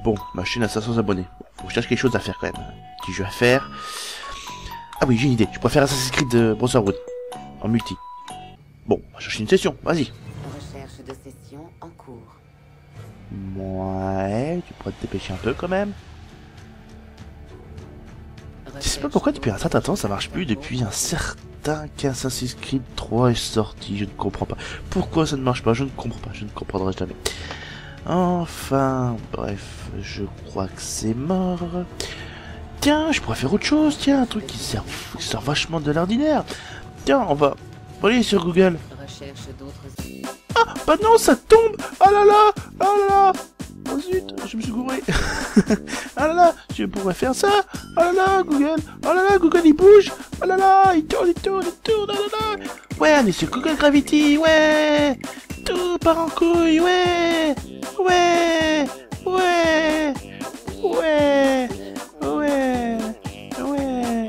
Bon, ma chaîne a 500 abonnés. Bon, faut que je cherche quelque chose à faire quand même. Petit jeu à faire. Ah oui, j'ai une idée. Je préfère Assassin's Creed de Brotherhood. En multi. Bon, on va chercher une session. Vas-y. Recherche de session en cours. Ouais, tu pourrais te dépêcher un peu quand même. Je sais pas pourquoi depuis un certain temps ça marche plus depuis un certain qu'Assassin's Creed 3 est sorti, je ne comprends pas. Pourquoi ça ne marche pas, je ne comprends pas, je ne comprendrai jamais. Enfin, bref, je crois que c'est mort. Tiens, je pourrais faire autre chose, tiens, un truc qui sort vachement de l'ordinaire. Tiens, on va aller sur Google. Recherche d'autres. Ah, bah non, ça tombe. Ah là là, ah là là. Oh zut, je me suis gouré. Ah là là, je pourrais faire ça. Ah là là, Google. Ah là là, Google il bouge. Ah là là, il tourne, il tourne, il tourne. Ah là là. Ouais, on est sur Google Gravity, ouais. Tout part en couille, ouais. Ouais. Ouais. Ouais. Ouais. Ouais.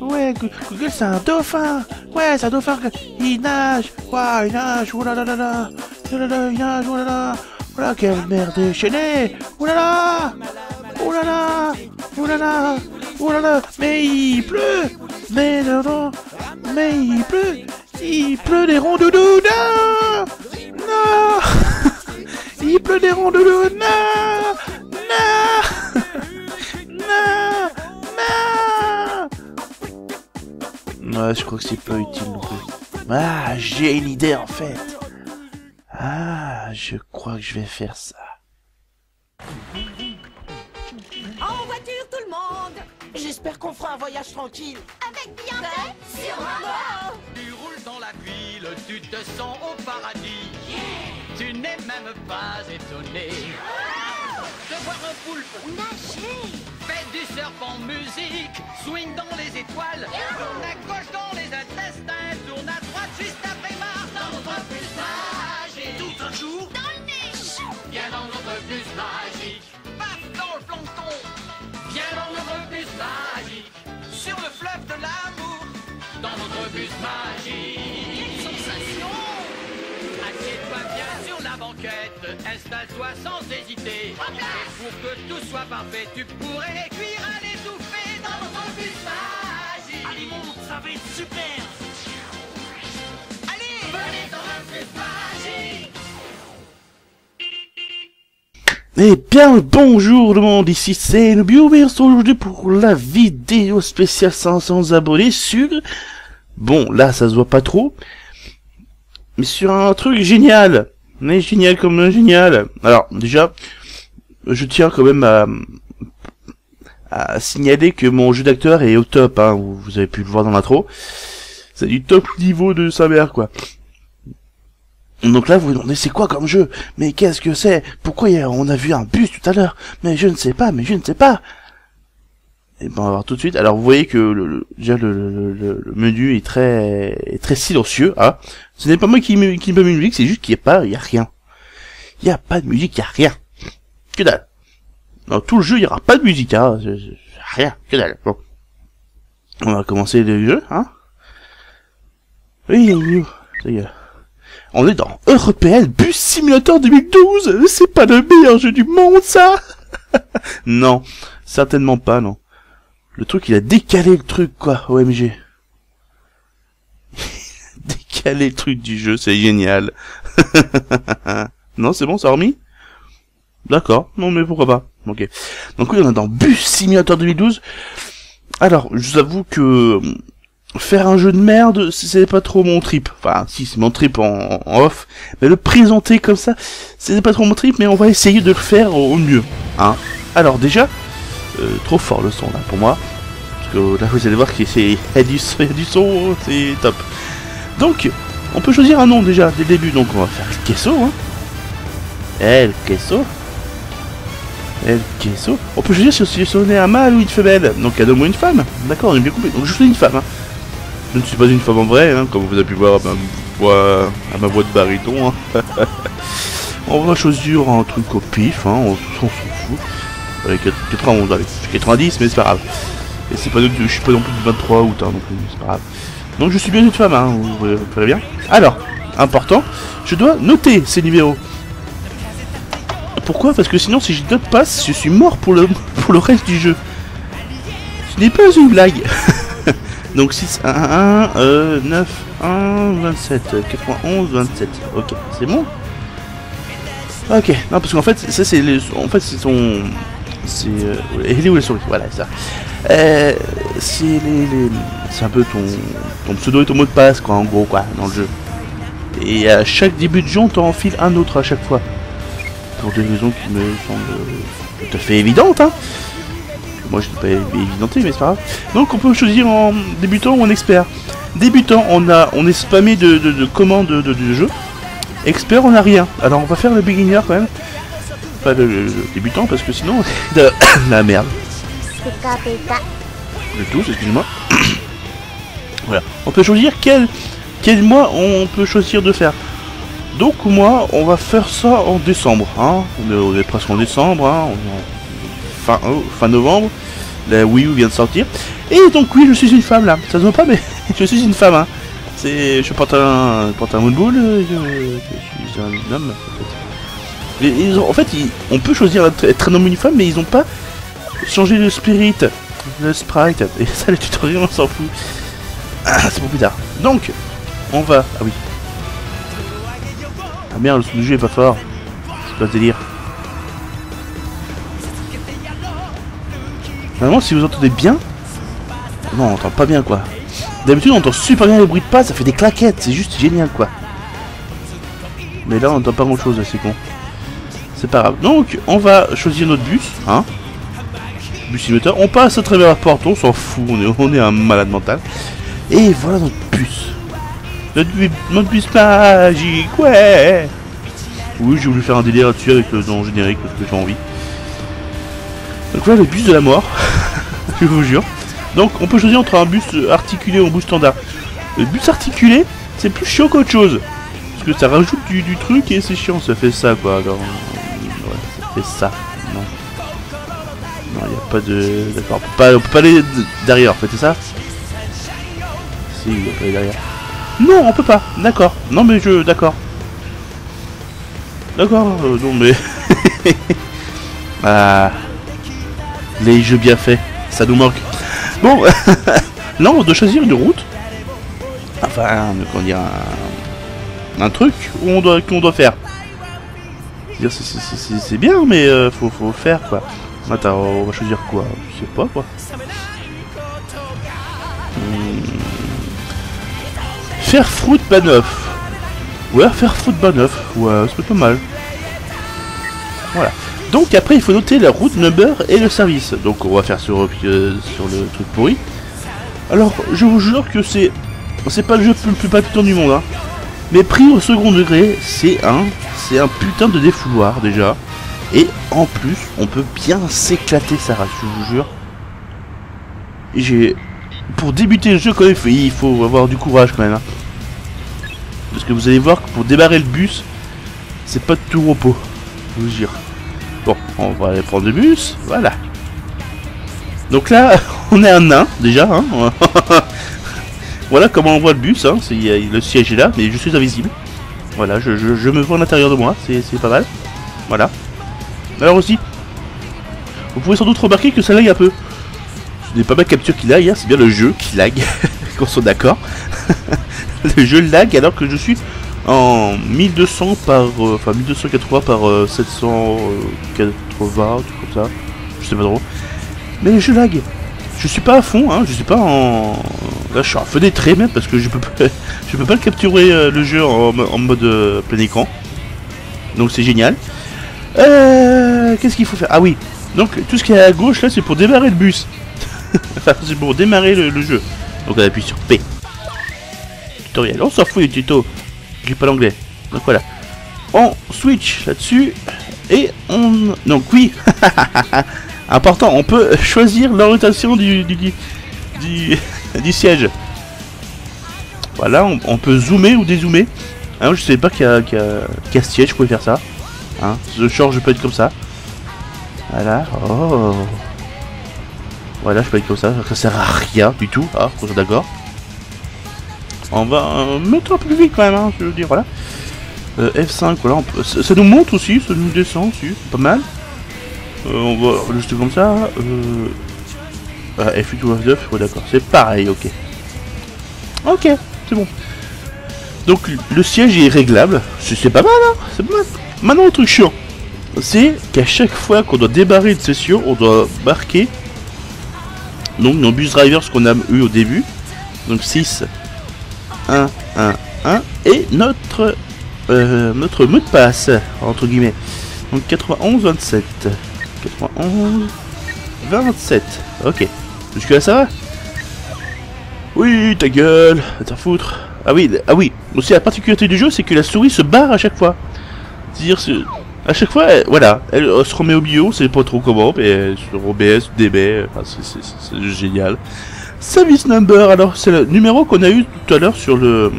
Ouais, Google c'est un dauphin. Ouais, c'est un dauphin. Il nage. Ouais, il nage. Oh là là là là. Oh là là, il nage. Oh là là. Oh là, quelle merde déchaînée. Oh là là. Oh là là. Oh là là. Oh là là. Mais il pleut. Mais non, non. Mais il pleut. Il pleut des ronds-doudous. Non. Non. Il pleut des ronds-doudous. Non. Non. Non. Non. Ouais, je crois que c'est pas utile non plus. Ah, j'ai une idée en fait. Ah, je crois que je vais faire ça. En voiture tout le monde. J'espère qu'on fera un voyage tranquille. Avec Beyoncé sur Rambo. Tu roules dans la ville, tu te sens au paradis. Tu n'es même pas étonné de voir un poulpe Nager. fait du surf en musique, swing dans les étoiles, tourne à gauche dans les intestins, tourne à droite juste après Mars dans notre bus magique. Tout un jour Dans le niche. viens dans notre bus magique. Paf dans le plancton, viens dans notre bus magique. Sur le fleuve de l'amour, dans notre bus magique. Quelle sensation! Assieds-toi bien sur la banquette, installe-toi sans hésiter. Et pour que tout soit parfait, tu pourrais cuire à l'étouffée dans notre bus magique. Allez, monte, ça va être super. Allez, venez dans notre bus magique. Eh bien, bonjour le monde, ici c'est Nubio, et on se retrouve aujourd'hui pour la vidéo spéciale 500 abonnés sur... Bon, là ça se voit pas trop, mais sur un truc génial. Mais génial comme génial. Alors, déjà, je tiens quand même à signaler que mon jeu d'acteur est au top, hein, vous avez pu le voir dans l'intro. C'est du top niveau de sa mère, quoi. Donc là, vous vous demandez, c'est quoi comme jeu? Mais qu'est-ce que c'est? Pourquoi on a vu un bus tout à l'heure? Mais je ne sais pas, mais je ne sais pas. Et ben, on va voir tout de suite. Alors, vous voyez que déjà le menu est très silencieux, hein. Ce n'est pas moi qui mets une musique, c'est juste qu'il y a rien. Il y a pas de musique, il y a rien. Que dalle. Dans tout le jeu, il y aura pas de musique, hein. Rien, que dalle. Bon. On va commencer le jeu, hein. Oui, ça y est. On est dans EuroPL Bus Simulator 2012. C'est pas le meilleur jeu du monde, ça. Non, certainement pas, non. Le truc, il a décalé le truc, quoi, OMG. Décalé le truc du jeu, c'est génial. Non, c'est bon, ça a remis? D'accord, non mais pourquoi pas. Ok. Donc oui, on est dans Bus Simulator 2012. Alors, je vous avoue que... faire un jeu de merde, c'est pas trop mon trip. Enfin, si, c'est mon trip en off. Mais le présenter comme ça, c'est pas trop mon trip, mais on va essayer de le faire au mieux. Hein. Alors déjà, trop fort le son là pour moi. Parce que là, vous allez voir qu'il y a du son, c'est top. Donc, on peut choisir un nom déjà, dès le début. Donc, on va faire El Queso. Hein. El Queso. El Queso. On peut choisir si on est un mâle ou une femelle. Donc, un homme ou une femme. D'accord, on est bien compris. Donc, je choisis une femme. Hein. Je ne suis pas une femme en vrai, hein, comme vous avez pu voir à ma voix de baryton. Hein. On va choisir un truc au pif, hein, on s'en fout. Avec 91, allez, je suis 90, mais c'est pas grave. Et c'est pas je suis pas non plus de 23 août, hein, donc c'est pas grave. Donc je suis bien une femme, hein, vous verrez bien. Alors, important, je dois noter ces numéros. Pourquoi? Parce que sinon, si je note pas, je suis mort pour le reste du jeu. Ce n'est pas une blague. Donc 6, 1, 1, 9, 1, 27, 91, 27. Ok, c'est bon. Ok, non parce qu'en fait, ça c'est les... En fait c'est son... C'est... elle est où la souris? Voilà, ça. C'est les... C'est un peu ton pseudo et ton mot de passe, quoi, en gros, quoi, dans le jeu. Et à chaque début de jeu, on t'en enfile un autre à chaque fois. Pour des raisons qui me semblent tout à fait évidentes, hein. Moi je n'ai pas évidenté, mais c'est pas grave. Donc on peut choisir en débutant ou en expert. Débutant, on est spammé de commandes de jeu. Expert, on n'a rien. Alors on va faire le beginner quand même. Pas le débutant parce que sinon c'est de la merde. Le tous, excusez-moi. Voilà. On peut choisir quel mois on peut choisir de faire. Donc moi on va faire ça en décembre. Hein. On est presque en décembre. Hein. Fin novembre. La Wii U vient de sortir. Et donc oui, je suis une femme là. Ça se voit pas, mais je suis une femme. Hein. Je porte un moonball. Je suis un homme. En fait, on peut choisir être un homme ou une femme, mais ils ont pas changé le sprite. Et ça, le tutoriel, on s'en fout. Ah, c'est pour plus tard. Donc, on va. Ah oui. Ah merde, le son du jeu est pas fort. C'est pas ce délire. Normalement, si vous entendez bien... Non, on entend pas bien, quoi. D'habitude, on entend super bien les bruits de pas, ça fait des claquettes, c'est juste génial, quoi. Mais là, on entend pas grand-chose, c'est con. C'est pas grave. Donc, on va choisir notre bus, hein. Bus simulateur. On passe à travers la porte, on s'en fout, on est un malade mental. Et voilà notre bus. Notre bus magique, ouais. Oui, j'ai voulu faire un délire là-dessus avec le nom générique parce que j'ai envie. Donc voilà le bus de la mort, je vous jure. Donc on peut choisir entre un bus articulé ou un bus standard. Le bus articulé, c'est plus chiant qu'autre chose. Parce que ça rajoute du truc et c'est chiant, ça fait ça quoi. Alors, ouais, ça fait ça. Non. Non, il n'y a pas de... D'accord, on peut pas aller derrière, en fait, c'est ça? Si, on peut aller derrière. Non, on peut pas, d'accord. Non mais d'accord. D'accord, non mais... Ah... Les jeux bien faits, ça nous manque. Bon, là on doit choisir une route. Enfin, comment dire, un truc qu'on doit faire. C'est bien, mais faut le faire quoi. Attends, on va choisir quoi? Je sais pas quoi. Faire fruit Baneuf. Ouais, faire fruit Baneuf. Ouais, c'est pas mal. Voilà. Donc après il faut noter la route number et le service. Donc on va faire sur le truc pourri. Alors je vous jure que c'est pas le jeu le plus palpitant du monde hein. Mais pris au second degré, c'est un putain de défouloir déjà. Et en plus on peut bien s'éclater sa race, je vous jure. Et pour débuter le jeu quand même, il faut avoir du courage quand même hein. Parce que vous allez voir que pour démarrer le bus, c'est pas de tout repos, je vous jure. Bon, on va aller prendre le bus, voilà. Donc là, on est un nain, déjà, hein. Voilà comment on voit le bus, hein. Le siège est là, mais je suis invisible. Voilà, je me vois à l'intérieur de moi, c'est pas mal. Voilà. Alors aussi, vous pouvez sans doute remarquer que ça lag un peu. Ce n'est pas ma capture qui lag, hein, c'est bien le jeu qui lag, qu'on soit d'accord. Le jeu lag alors que je suis en 1200 par... enfin 1280 par 780, tout comme ça. Je sais pas trop. Mais le jeu lag. Je suis pas à fond, hein, je suis pas en... Là je suis en fenêtré même parce que je peux pas le capturer le jeu en mode plein écran. Donc c'est génial. Qu'est-ce qu'il faut faire? Ah oui. Donc tout ce qui est à gauche là c'est pour démarrer le bus. Enfin c'est pour démarrer le jeu. Donc on appuie sur P. Tutoriel. On s'en fout du tuto. J'ai pas l'anglais. Donc voilà. On switch là-dessus. Et on... Donc oui. Important. On peut choisir l'orientation du siège. Voilà. On peut zoomer ou dézoomer. Hein, je sais pas qu'il y a siège. Je pouvais faire ça. Hein, ce genre je peux être comme ça. Voilà. Oh. Voilà, je peux être comme ça. Ça sert à rien du tout. Ah, on est d'accord. On va mettre un peu plus vite quand même, hein, je veux dire, voilà. F5, voilà, ça nous monte aussi, ça nous descend aussi, c'est pas mal. On va rester comme ça. F8 ou F9, ouais d'accord, c'est pareil, ok. Ok, c'est bon. Donc le siège est réglable, c'est pas mal, hein, c'est pas mal. Maintenant le truc chiant, c'est qu'à chaque fois qu'on doit démarrer une session, on doit marquer donc nos bus drivers qu'on a eu au début. Donc 6, 1, 1, 1 et notre mot de passe, entre guillemets. Donc 91, 27. 91, 27. Ok. Jusque là ça va? Oui, ta gueule, t'en foutre. Ah oui. Aussi la particularité du jeu, c'est que la souris se barre à chaque fois. C'est-à-dire, à chaque fois, voilà, elle se remet au bio, c'est pas trop comment, mais sur OBS, DB, enfin, c'est génial. Service number, alors c'est le numéro qu'on a eu tout à l'heure sur le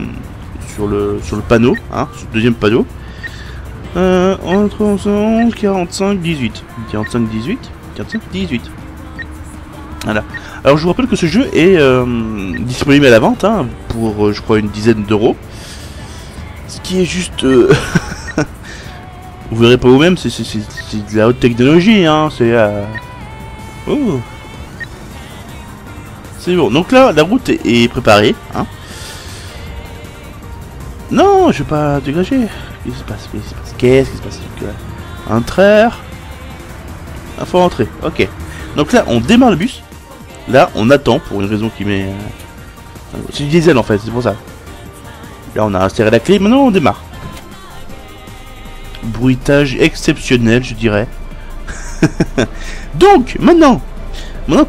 panneau, hein, sur le deuxième panneau. Entre 11, 45, 18. 45, 18. 45, 18. Voilà. Alors je vous rappelle que ce jeu est disponible à la vente, hein, pour je crois une dizaine d'euros. Ce qui est juste... vous verrez pas vous-même, c'est de la haute technologie, hein, c'est... Oh. C'est bon, donc là, la route est préparée, hein. Non, je vais pas dégager. Qu'est-ce qui se passe? Qu'est-ce qui se passe? Entrer. Il faut entrer, ok. Donc là, on démarre le bus. Là, on attend pour une raison qui met... c'est du diesel en fait, c'est pour ça. Là, on a inséré la clé, maintenant on démarre. Bruitage exceptionnel, je dirais. Donc, maintenant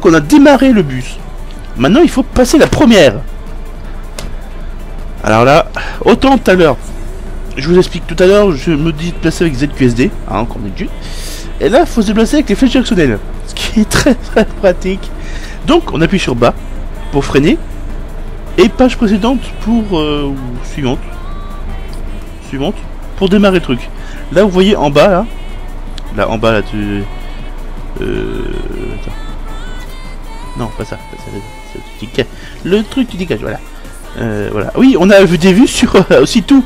qu'on a démarré le bus, maintenant il faut passer la première. Alors là, autant tout à l'heure, je vous explique tout à l'heure, je me dis de placer avec ZQSD, hein, comme d'habitude. Et là, il faut se déplacer avec les flèches directionnelles, ce qui est très très pratique. Donc, on appuie sur bas pour freiner. Et page précédente pour... suivante. Suivante. Pour démarrer le truc. Là, vous voyez en bas, là. Là, en bas, là, tu... attends. Non, pas ça. Le truc qui dégage, voilà. Voilà. Oui, on a vu des vues sur... aussi tout.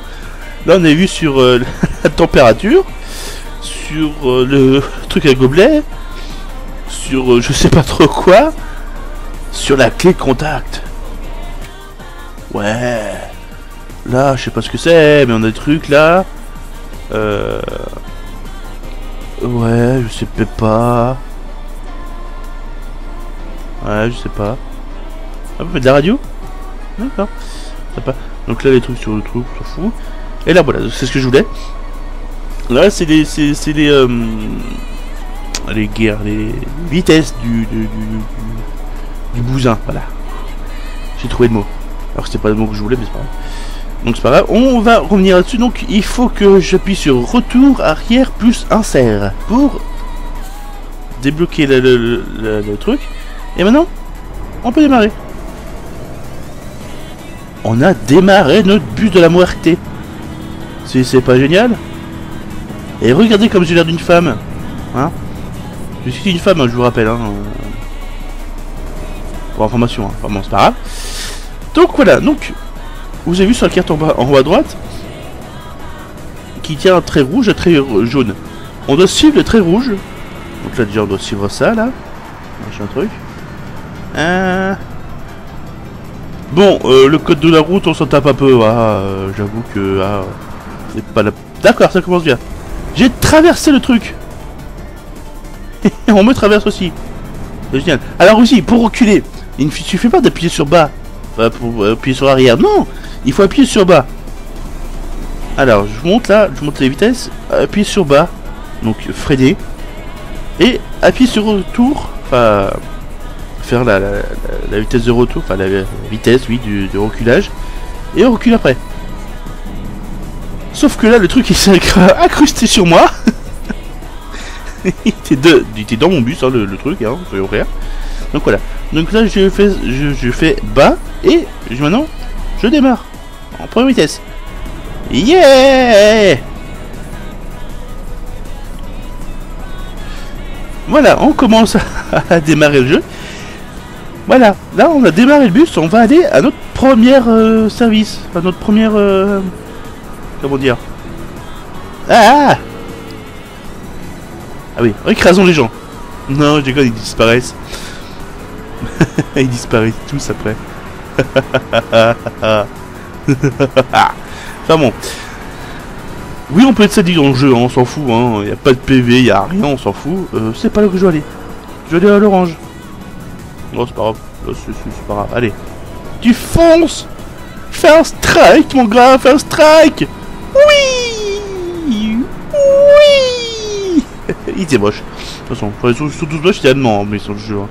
Là, on a vu sur la température. Sur le truc à gobelet. Sur je sais pas trop quoi. Sur la clé de contact. Ouais. Là, je sais pas ce que c'est, mais on a des trucs là. Ouais, je sais peut-être pas. Ouais, je sais pas. Ah, vous faites de la radio? D'accord. Donc là, les trucs sur le truc, on s'en fout. Et là, voilà, c'est ce que je voulais. Là, c'est les guerres, les vitesses du bousin, voilà. J'ai trouvé le mot. Alors c'était pas le mot que je voulais, mais c'est pas grave. Donc c'est pas grave, on va revenir là-dessus. Donc il faut que j'appuie sur retour, arrière, plus insert pour débloquer le truc. Et maintenant, on peut démarrer. On a démarré notre bus de la muerte. C'est pas génial? Et regardez comme j'ai l'air d'une femme. Hein? Je suis une femme, hein, je vous rappelle. Hein. Pour information, hein. Enfin bon, c'est pas grave. Donc voilà, donc vous avez vu sur la carte en haut à droite qui tient un trait rouge, un trait jaune. On doit suivre le trait rouge. Donc là déjà on doit suivre ça là. J'ai un truc. Bon, le code de la route on s'en tape un peu. J'avoue que c'est pas la... D'accord, ça commence bien. J'ai traversé le truc. On me traverse aussi. C'est génial. Alors aussi, pour reculer, il ne suffit pas d'appuyer sur bas. Pour appuyer sur arrière. Non, il faut appuyer sur bas. Alors, je monte là, je monte les vitesses. Appuyer sur bas. Donc, freiner. Et appuyer sur retour. Enfin, faire la vitesse de retour. Enfin, la vitesse, oui, du reculage. Et on recule après. Sauf que là, le truc, il s'est accrusté sur moi. Il était dans mon bus, hein, le truc, hein, soyons clairs. Donc voilà. Donc là, je fais bas et maintenant, je démarre en première vitesse. Yeah! Voilà, on commence à démarrer le jeu. Voilà, là, on a démarré le bus. On va aller à notre première service, à notre première, comment dire, Ah Ah oui, écrasons les gens. Non, je déconne, ils disparaissent. Ils disparaissent tous après. Enfin bon. Oui, on peut être sadique dans le jeu, hein, on s'en fout. Hein. Y a pas de PV, y a rien, on s'en fout. C'est pas là que je dois aller. Je dois aller à l'orange. Non, c'est pas grave. C'est pas grave. Allez. Tu fonces. Fais un strike, mon gars, fais un strike. Oui. Oui. Il était moche. De toute façon, ils sont tous moches, il y a allemand, mais sur le jeu. Hein.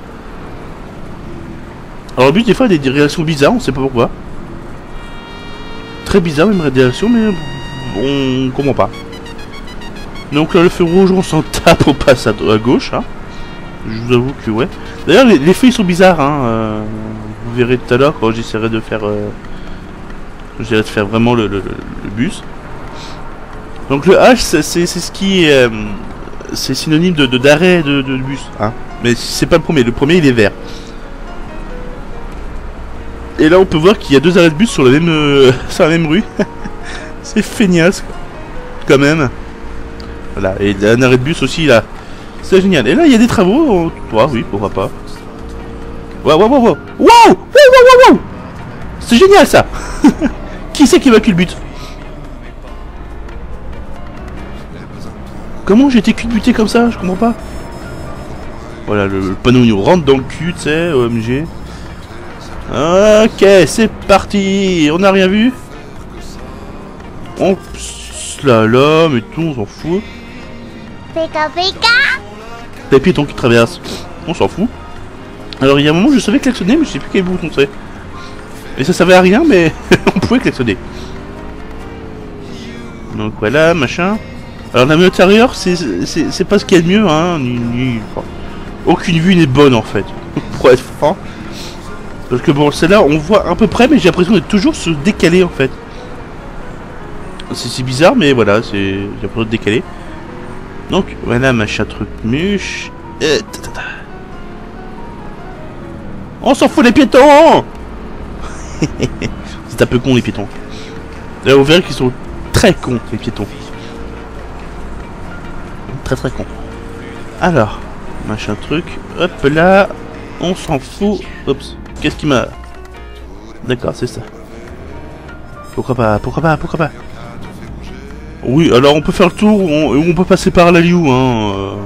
Alors le but des fois il y a des réactions bizarres, on sait pas pourquoi. Très bizarre même réaction, mais on comprend pas. Donc là le feu rouge on s'en tape, on passe à gauche. Hein. Je vous avoue que ouais. D'ailleurs les feux ils sont bizarres. Hein. Vous verrez tout à l'heure quand j'essaierai de faire vraiment le bus. Donc le H c'est ce qui est c'est synonyme d'arrêt de bus. Hein. Mais c'est pas le premier il est vert. Et là on peut voir qu'il y a 2 arrêts de bus sur la même rue. C'est feignasse quand même. Voilà, et un arrêt de bus aussi là. C'est génial. Et là il y a des travaux. Ouais, oui, pourquoi pas. Wow. C'est génial ça. Qui c'est qui évacue le but? Comment j'ai été culbuté comme ça? Je comprends pas. Voilà, le panneau nous rentre dans le cul, tu sais, OMG. Ok, c'est parti. On n'a rien vu. On slalom et tout, on s'en fout. Pika pika. Les piétons qui traversent, on s'en fout. Alors il y a un moment je savais klaxonner, mais je sais plus quel bouton c'est. Et ça servait à rien, mais on pouvait klaxonner. Donc voilà, machin. Alors la vue intérieure, c'est pas ce qu'il y a de mieux, hein. Aucune vue n'est bonne en fait, pour être franc. Parce que bon, celle-là, on voit à peu près, mais j'ai l'impression d'être toujours se décaler en fait. C'est bizarre, mais voilà, j'ai l'impression de décaler. Donc, voilà, machin truc muche. On s'en fout les piétons. C'est un peu con les piétons. Là, vous verrez qu'ils sont très cons, les piétons. Très con. Alors, machin truc. Hop là, on s'en fout. Oups. Qu'est-ce qui m'a... D'accord, c'est ça. Pourquoi pas. Oui, alors on peut faire le tour, on peut passer par la Liu, hein.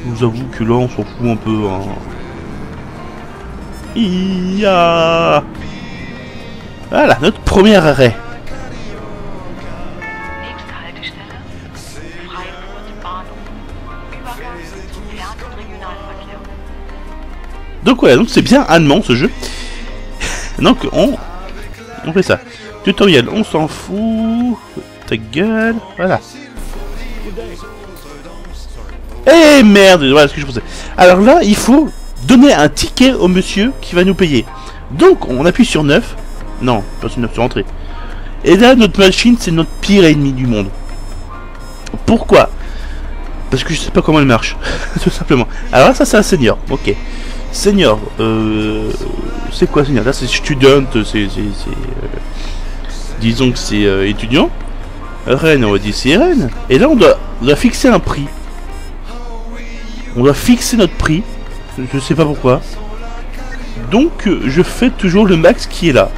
Je vous avoue que là, on s'en fout un peu, hein. Iya. Voilà, notre premier arrêt. Donc voilà, donc c'est bien allemand ce jeu. Donc on fait ça. Tutoriel, on s'en fout. Ta gueule, voilà. Eh merde, voilà ce que je pensais. Alors là, il faut donner un ticket au monsieur qui va nous payer. Donc on appuie sur 9. Non, pas sur 9, sur entrée. Et là, notre machine, c'est notre pire ennemi du monde. Pourquoi? Parce que je sais pas comment elle marche, tout simplement. Alors là, ça c'est un senior, ok. Senior, c'est quoi senior? Là c'est student, disons que c'est étudiant. Reine, on va dire c'est reine. Et là on doit fixer un prix. On doit fixer notre prix. Je sais pas pourquoi. Donc je fais toujours le max qui est là.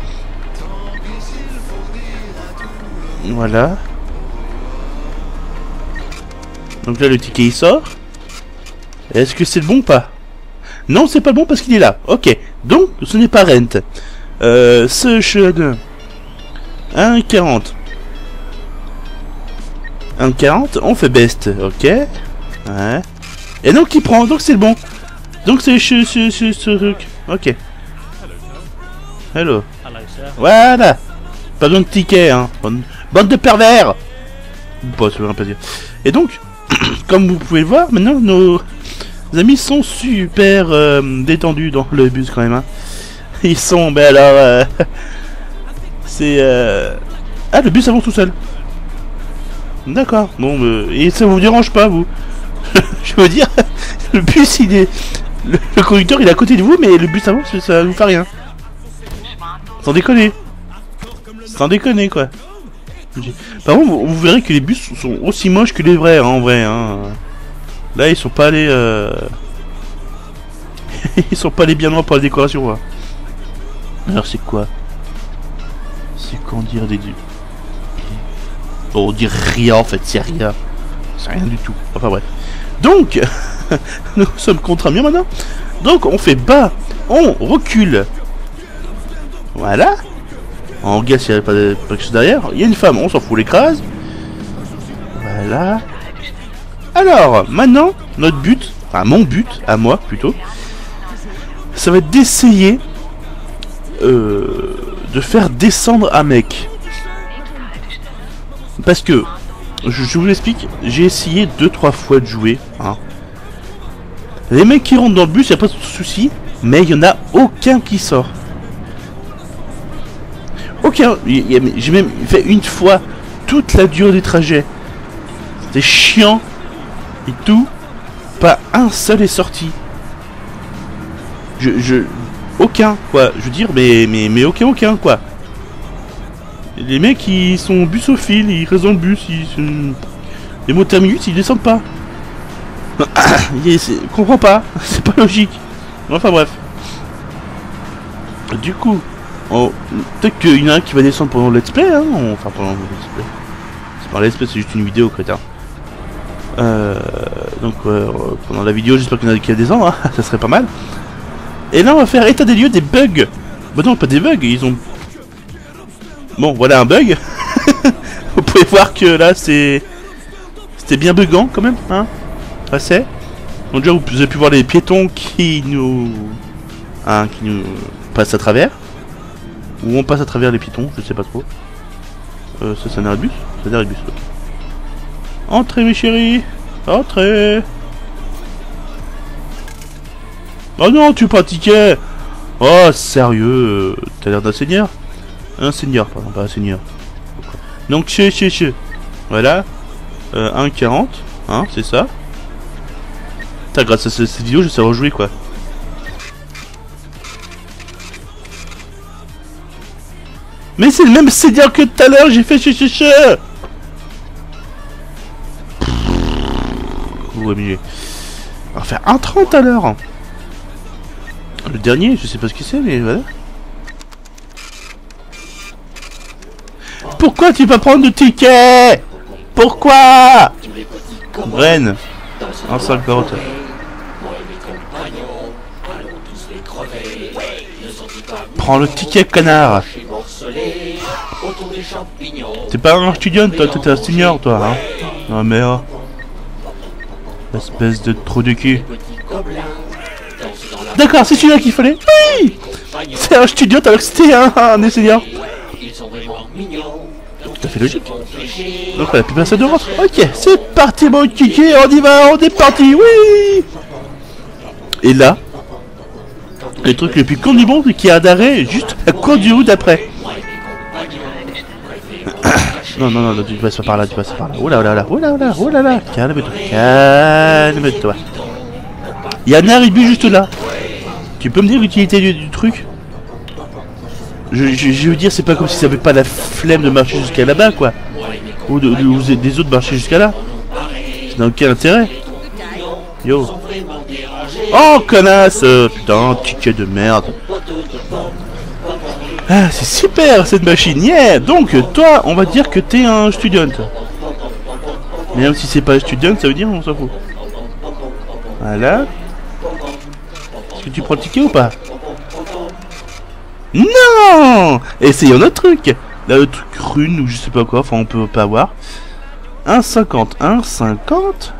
Voilà. Donc là le ticket il sort. Est-ce que c'est le bon ou pas? Non, c'est pas bon parce qu'il est là. Ok. Donc, ce n'est pas rent. Session 1,40. 1,40. On fait best. Ok. Ouais. Et donc, il prend. Donc, c'est le bon. Donc, c'est ce truc. Ok. Hello. Voilà. Pas besoin de ticket, hein. Bande de pervers. Bon, ça veut rien pas dire. Et donc, comme vous pouvez le voir, maintenant, nos amis sont super détendus dans le bus quand même. Hein. Ils sont, ben alors, c'est ah, le bus avance tout seul. D'accord. Bon, et ça vous dérange pas, vous? Je veux dire, le bus, il est, le conducteur, il est à côté de vous, mais le bus avance, ça vous fait rien. Sans déconner. Sans déconner, quoi. Par contre, vous verrez que les bus sont aussi moches que les vrais, hein, en vrai. Hein. Là, ils sont pas allés... ils sont pas allés bien loin pour la décoration. Hein. Alors, c'est quoi? C'est quoi on dirait des... Bon, on dirait rien, en fait. C'est rien. C'est rien du tout. Enfin, bref. Donc, nous sommes contre un mur maintenant. Donc, on fait bas. On recule. Voilà. En gars, s'il n'y avait pas quelque chose derrière. Il y a une femme, on s'en fout, l'écrase. Voilà. Alors, maintenant, notre but, enfin mon but, à moi plutôt, ça va être d'essayer de faire descendre un mec. Parce que, je vous l'explique, j'ai essayé 2-3 fois de jouer. Hein. Les mecs qui rentrent dans le bus, il n'y a pas de souci, mais il n'y en a aucun qui sort. Aucun. J'ai même fait une fois toute la durée des trajets. C'était chiant et tout. Pas un seul est sorti. Aucun quoi. Je veux dire, mais aucun quoi. Les mecs ils sont busophiles, ils restent dans le bus, les mots terminus ils descendent pas. Je comprends pas, c'est pas logique. Enfin bref. Du coup. Oh, peut-être qu'il y en a un qui va descendre pendant le let's play, hein. Enfin pendant le let's play. C'est pas un let's play, c'est juste une vidéo, crétin. Donc pendant la vidéo, j'espère qu'il y en a qui va descendre, hein. Ça serait pas mal. Et là, on va faire état des lieux des bugs. Bah non, pas des bugs, ils ont... Bon, voilà un bug. Vous pouvez voir que là, c'était bien buggant quand même, hein. Assez. Donc déjà, vous avez pu voir les piétons qui nous passent à travers. Ou on passe à travers les piétons, je sais pas trop. Ça c'est un arrêt de bus. C'est un arrêt de bus, ok. Entrez mes chéris. Entrez. Oh non, tu veux pas un ticket. Oh sérieux, t'as l'air d'un seigneur. Un seigneur, pardon, pas un seigneur. Donc voilà. 1,40. Hein, c'est ça. Putain, grâce à cette vidéo, je sais rejouer quoi. Mais c'est le même seigneur que tout à l'heure, j'ai fait Ouais, on va faire 1,30 à l'heure. Le dernier, je sais pas ce que c'est, mais voilà. Pourquoi tu vas prendre de ticket? Pourquoi? Bren. 1,50. Prends le ticket, connard. T'es pas un student, toi, t'es un senior, toi, hein. Non, mais oh. Espèce de trou de cul. D'accord, c'est celui-là qu'il fallait. Oui. C'est un student alors que c'était un senior. Tout à fait logique. Donc voilà, plus personne de rentre. Ok, c'est parti, mon kiki, on y va, on est parti, oui. Et là, le truc le plus con du monde, c'est qu'il y a un arrêt juste à court du route d'après. Non, tu passes pas par là, tu passes par là. Oh là là, calme-toi. Il y a un arrêt de bus juste là. Tu peux me dire l'utilité du truc? Je veux dire, c'est pas comme si ça avait pas la flemme de marcher jusqu'à là-bas, quoi. Ou des autres marcher jusqu'à là. C'est dans quel intérêt? Yo. Oh, connasse. Putain, ticket de merde. Ah, c'est super cette machine, yeah. Donc toi, on va dire que t'es un student. Mais même si c'est pas un student, ça veut dire on s'en fout. Voilà. Est-ce que tu prends le ticket ou pas? Non. Essayons notre truc. Là, le truc rune ou je sais pas quoi, enfin on peut pas voir. 1,50, 1,50.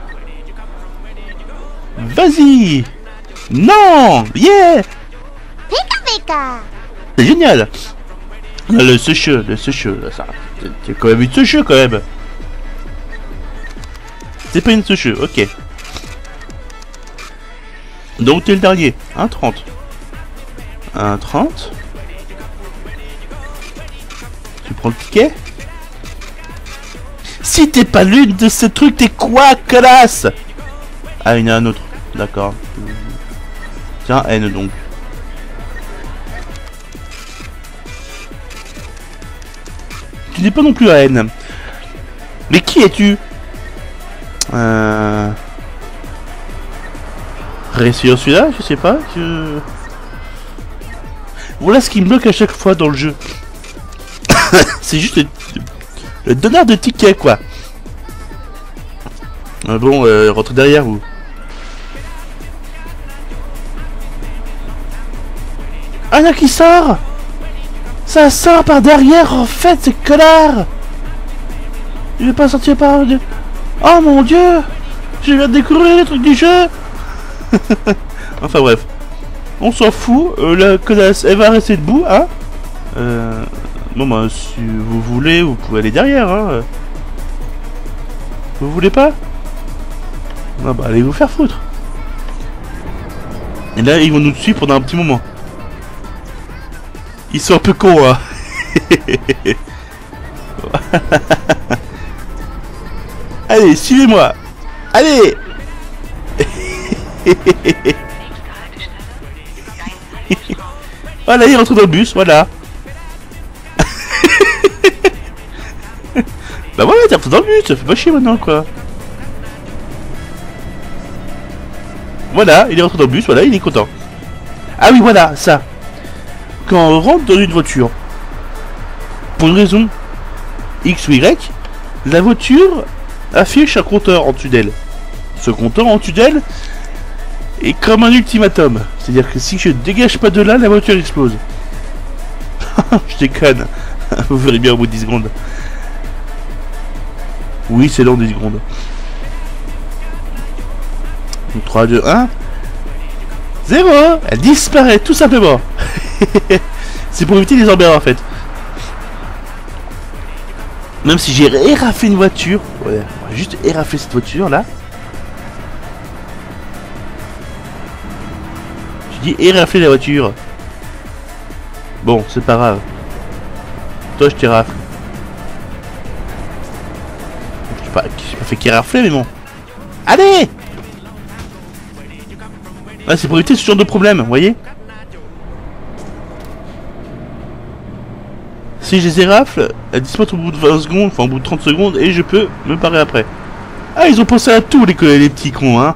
Vas-y. Non. Yeah. C'est génial. Là, le secheux, là, ça. C'est quand même une secheux quand même. C'est pas une secheux, ok. Donc t'es le dernier, 1,30. 1,30. Tu prends le ticket. Si t'es pas l'une de ces trucs, t'es quoi, classe? Ah, il y en a un autre, d'accord. Tiens, N donc. Tu n'es pas non plus à N. Mais qui es-tu? Réussir celui-là, je sais pas. Voilà ce qui me bloque à chaque fois dans le jeu. C'est juste le donneur de tickets, quoi. Bon, rentrez derrière vous. Ah, il y en a qui sort. Ça sort par derrière, en fait, c'est connard. Il veut pas sortir par... Oh mon dieu. Je viens de découvrir les trucs du jeu. Enfin bref. On s'en fout. La connasse, elle va rester debout, hein. Bon bah, si vous voulez, vous pouvez aller derrière, hein. Vous voulez pas? Ah bah, allez vous faire foutre. Et là, ils vont nous suivre pendant un petit moment. Ils sont un peu cons, hein. Allez, suivez-moi. Allez. Voilà, il rentre dans le bus, voilà. Bah voilà, t'es rentré dans le bus, ça fait pas chier maintenant, quoi. Voilà, il est rentré dans le bus, voilà, il est content. Ah oui, voilà, ça. Quand on rentre dans une voiture, pour une raison X ou Y, la voiture affiche un compteur en dessous d'elle. Ce compteur en dessous d'elle est comme un ultimatum. C'est-à-dire que si je dégage pas de là, la voiture explose. Je déconne. Vous verrez bien au bout de 10 secondes. Oui, c'est long 10 secondes. 3, 2, 1. 0. Elle disparaît tout simplement. C'est pour éviter les emmerdes en fait. Même si j'ai éraflé une voiture. Ouais, on va juste érafler cette voiture là. J'ai dit érafler la voiture. Bon, c'est pas grave. Toi je t'érafle. J'ai pas fait qu'érafler mais bon. Allez! Ah, c'est pour éviter ce genre de problème, vous voyez? Si je les érafle, elles disparaissent au bout de 20 secondes, enfin au bout de 30 secondes, et je peux me parer après. Ah, ils ont pensé à tout, les petits cons, hein.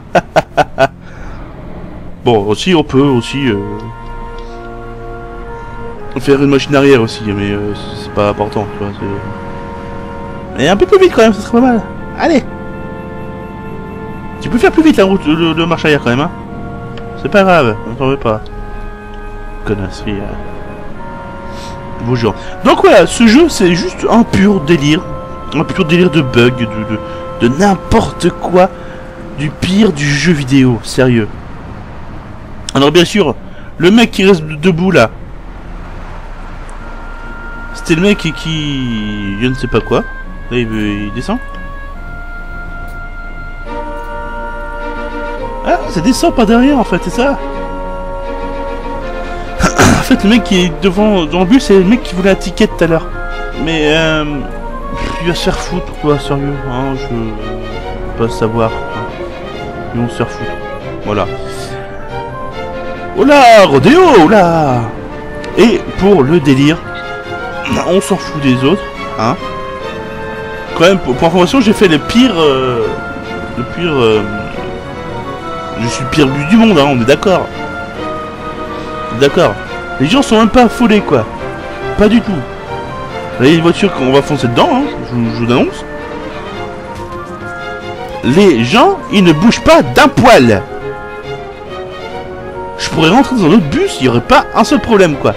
Bon, aussi, on peut aussi... faire une machine arrière aussi, mais c'est pas important, tu vois. Mais un peu plus vite quand même, ça serait pas mal. Allez! Tu peux faire plus vite la route, le marche arrière quand même, hein. C'est pas grave, on t'en veut pas. Connasserie. Vos gens. Donc voilà, ce jeu c'est juste un pur délire. Un pur délire de bugs, de n'importe quoi. Du pire du jeu vidéo, sérieux. Alors bien sûr, le mec qui reste debout là. C'était le mec qui... Je ne sais pas quoi. Là il descend. Ah, ça descend par derrière en fait, c'est ça. En fait, le mec qui est devant dans le bus, c'est le mec qui voulait un ticket tout à l'heure. Mais il va se faire foutre quoi, sérieux, hein, je veux pas savoir. Ils vont se faire foutre. Voilà. Oh là, rodéo, oh là. Et pour le délire, on s'en fout des autres, hein. Quand même, pour information, j'ai fait le pire... je suis le pire but du monde, hein, on est d'accord. D'accord. Les gens sont même pas affolés, quoi. Pas du tout. Là, il y a une voiture qu'on va foncer dedans, hein, je vous annonce. Les gens, ils ne bougent pas d'un poil. Je pourrais rentrer dans un autre bus, il n'y aurait pas un seul problème, quoi.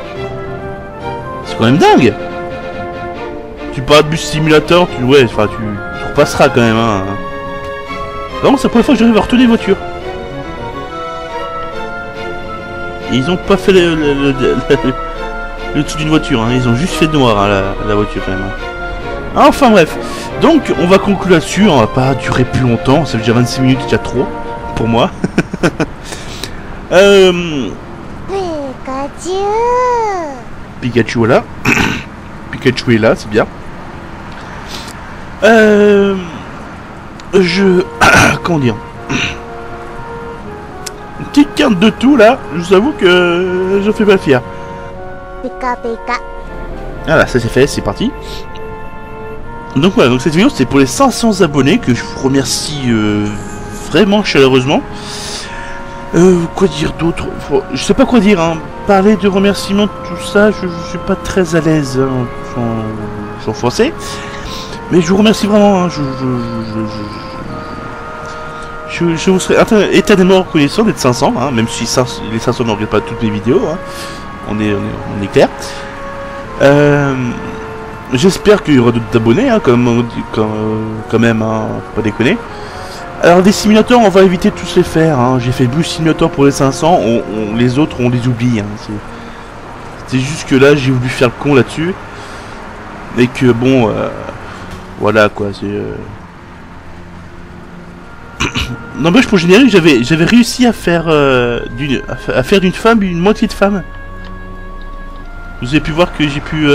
C'est quand même dingue. Tu parles de bus simulateur, tu repasseras quand même, hein. Vraiment, c'est la première fois que j'arrive à retenir une voiture. Et ils ont pas fait le truc d'une voiture, hein. Ils ont juste fait noir, hein, la voiture quand même. Hein. Enfin bref, donc on va conclure là-dessus, on va pas durer plus longtemps, ça fait déjà 26 minutes, déjà trop, pour moi. Pikachu. Pikachu est là. Pikachu est là, c'est bien. Comment dire? Une petite carte de tout là, je vous avoue que je fais pas fier. Pika pika. Voilà, ça c'est fait, c'est parti. Donc voilà, donc cette vidéo c'est pour les 500 abonnés que je vous remercie vraiment chaleureusement. Quoi dire d'autre? Je sais pas quoi dire, hein. Parler de remerciements, tout ça, je suis pas très à l'aise hein, en français. Mais je vous remercie vraiment, hein. Je vous serais éternellement reconnaissant d'être 500, hein, même si les 500 ne regardent pas toutes mes vidéos, hein. On est clair. J'espère qu'il y aura d'autres abonnés, hein, quand même, hein, faut pas déconner. Alors des simulateurs, on va éviter de tous les faire, hein. J'ai fait Bus Simulator pour les 500, les autres on les oublie, hein. C'est juste que là j'ai voulu faire le con là-dessus. Et que bon, voilà quoi, c'est... N'empêche, pour le générique, j'avais réussi à faire d'une femme une moitié de femme. Vous avez pu voir que j'ai pu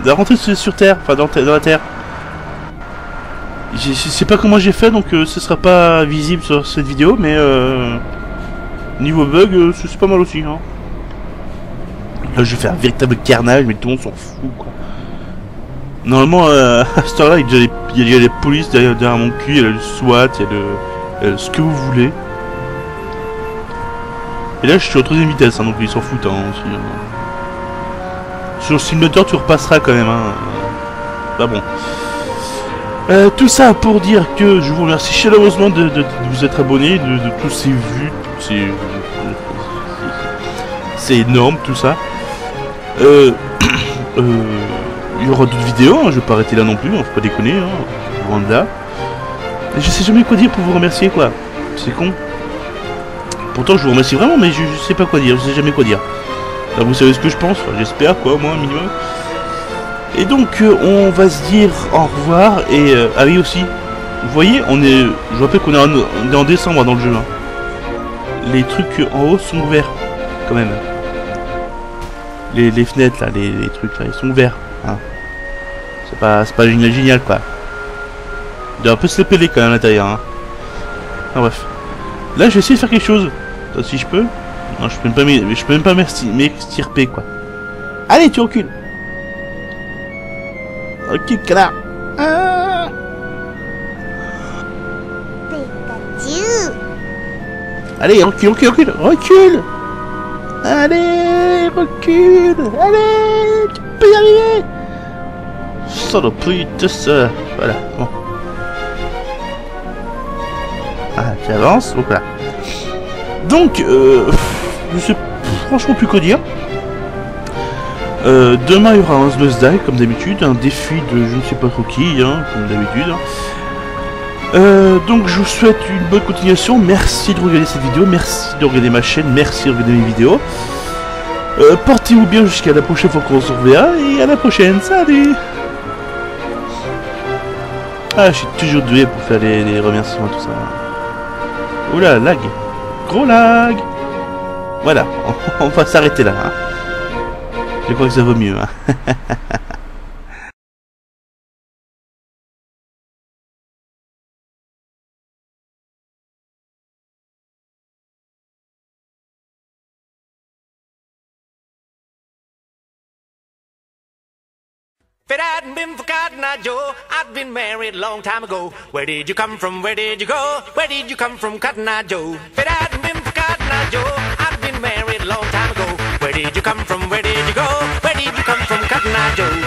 rentrer sur Terre, enfin dans la Terre. Je sais pas comment j'ai fait, donc ce sera pas visible sur cette vidéo, mais niveau bug, c'est pas mal aussi. Hein. Là, je vais faire un véritable carnage, mais tout le monde s'en fout, quoi. Normalement, à cette heure-là, il y a déjà les polices derrière mon cul, il y a le SWAT, il y a ce que vous voulez. Et là, je suis en 3ème vitesse, hein, donc ils s'en foutent hein, aussi. Hein. Sur le simulateur, tu repasseras quand même. Hein. Bah bon. Tout ça pour dire que je vous remercie chaleureusement de vous être abonné, de tous ces vues, c'est énorme tout ça. Il y aura d'autres vidéos, hein, je vais pas arrêter là non plus, hein, faut pas déconner, hein, loin de là. Et je sais jamais quoi dire pour vous remercier quoi, c'est con. Pourtant je vous remercie vraiment, mais je sais pas quoi dire, je sais jamais quoi dire. Là, vous savez ce que je pense, enfin, j'espère quoi, moi, minimum. Et donc on va se dire au revoir et ah oui aussi, vous voyez, je rappelle qu'on est en décembre dans le jeu. Hein. Les trucs en haut sont ouverts quand même. Les fenêtres là, les trucs là, ils sont ouverts. Hein. C'est pas génial quoi. Il doit un peu se les peler quand même à l'intérieur. Hein. Ah, bref. Là je vais essayer de faire quelque chose. Si je peux. Non, je peux même pas m'extirper quoi. Allez, tu recules. Ok, connard. Ah. Pikachu. Allez, recule. Allez, recule. Allez, tu peux y arriver. Saloperie de ça. Voilà, bon. Ah, tu avances, donc là. Donc, je sais franchement plus quoi dire. Demain il y aura un Must Die comme d'habitude, un défi de je ne sais pas trop qui, hein, comme d'habitude. Donc je vous souhaite une bonne continuation, merci de regarder cette vidéo, merci de regarder ma chaîne, merci de regarder mes vidéos. Portez-vous bien jusqu'à la prochaine fois qu'on se reverra, et à la prochaine, salut. Ah, je suis toujours doué pour faire les remerciements tout ça. Oula, lag. Gros lag. Voilà, on va s'arrêter là. Hein. Je crois que ça vaut mieux. Hein. If it hadn't been for Cotton Eye Joe, I'd been married a long time ago. Where did you come from? Where did you go? Where did you come from, Cotton Eye Joe? If it hadn't been for Cotton Eye Joe, I'd been married a long time ago. Where did you come from? Where did you go? Where did you come from, Cotton Eye Joe?